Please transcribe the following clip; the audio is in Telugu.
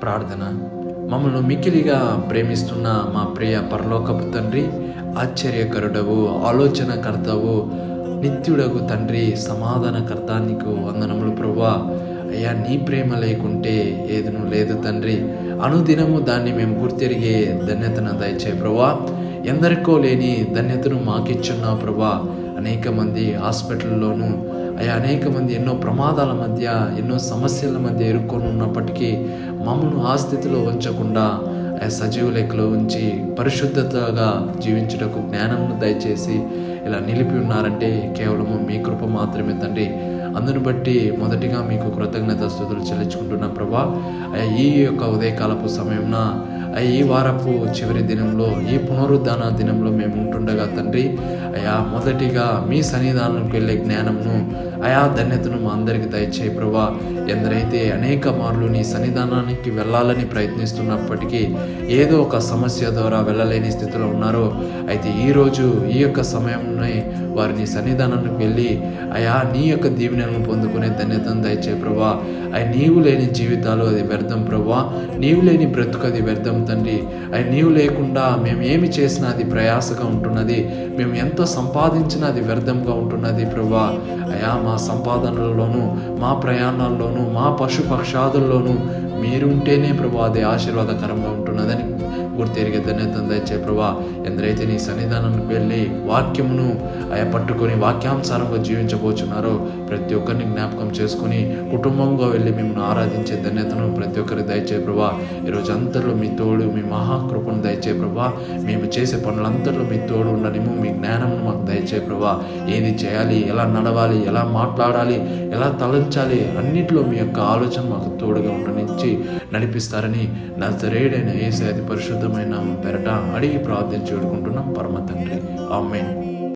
ప్రార్థన. మమ్మల్ని మిక్కిలిగా ప్రేమిస్తున్న మా ప్రియ పరలోకపు తండ్రి, ఆశ్చర్యకరుడవు, ఆలోచనకర్తవు, నిత్యుడగు తండ్రి, సమాధానకర్త, నీకు వందనములు ప్రభువా. అయ్యా, నీ ప్రేమ లేకుంటే ఏదును లేదు తండ్రి. అనుదినము దాన్ని మేము గుర్తెరిగే ధన్యతను దయచే ప్రభువా. ఎందరికో లేని ధన్యతను మాకిచ్చున్నావు ప్రభువా. అనేక మంది హాస్పిటల్లోనూ అయ్యా, అనేక మంది ఎన్నో ప్రమాదాల మధ్య, ఎన్నో సమస్యల మధ్య ఇరుక్కొని ఉన్నప్పటికీ మమ్మల్ని ఆ స్థితిలో ఉంచకుండా సజీవ లెక్కలో ఉంచి పరిశుద్ధతగా జీవించుటకు జ్ఞానమును దయచేసి ఇలా నిలిపి ఉన్నారంటే కేవలము మీ కృప మాత్రమే తండ్రి. అందును బట్టి మొదటిగా మీకు కృతజ్ఞత స్తుతులు చెల్లించుకుంటున్నాం ప్రభా. ఈ యొక్క ఉదయకాలపు సమయంన ఈ వారపు చివరి దినంలో, ఈ పునరుద్ధాన దినంలో మేము ఉంటుండగా తండ్రి, అయా మొదటిగా మీ సన్నిధానంకి వెళ్ళే జ్ఞానంను, అయా ధన్యతను మా అందరికి దయచేయి ప్రభా. ఎందరైతే అనేక మార్లు నీ సన్నిధానానికి వెళ్ళాలని ప్రయత్నిస్తున్నప్పటికీ ఏదో ఒక సమస్య ద్వారా వెళ్ళలేని స్థితిలో ఉన్నారో, అయితే ఈరోజు ఈ యొక్క సమయంలో వారిని సన్నిధానానికి వెళ్ళి అయా నీ యొక్క దీవెనలను పొందుకునే ధన్యతను దయచేయి ప్రభా. నీవు లేని జీవితాలు అది వ్యర్థం ప్రభా. నీవు లేని బ్రతుకు అది వ్యర్థం తండ్రి. నీవు లేకుండా మేము ఏమి చేసినా అది ప్రయాసగా ఉంటున్నది. మేము ఎంతో సంపాదించినా అది వ్యర్థంగా ఉంటున్నది ప్రభా. అయా, మా సంపాదనలలోనూ, మా ప్రయాణాల్లోనూ, మా పశుపక్షాదుల్లోనూ మీరు ఉంటేనే ప్రభా అది ఆశీర్వాదకరంగా ఉంటున్నదని గుర్తెరిగే ధన్యతను దయచే ప్రభా. ఎందరైతే నీ సన్నిధానానికి వెళ్ళి వాక్యమును పట్టుకొని వాక్యానుసారంగా జీవించబోచున్నారో ప్రతి ఒక్కరిని జ్ఞాపకం చేసుకుని కుటుంబంగా వెళ్ళి మిమ్మల్ని ఆరాధించే ధన్యతను ప్రతి ఒక్కరికి దయచే ప్రభా. ఈరోజు అంతలో మీ తోడు, మీ మహాకృపను దయచే ప్రభా. మేము చేసే పనులంతలో మీ తోడు ఉండనిము, మీ జ్ఞానమును మాకు దయచే ప్రభా. ఏది చేయాలి, ఎలా నడవాలి, ఎలా మాట్లాడాలి, ఎలా తలంచాలి, అన్నింటిలో మీ యొక్క ఆలోచన మాకు తోడుగా ఉండనిచ్చి నడిపిస్తారని నజరేయుడైన యేసు అతి పరిశుద్ధమైన పేరట అడిగి ప్రార్థించి వేడుకుంటున్నాం పరమ తండ్రి. ఆమేన్.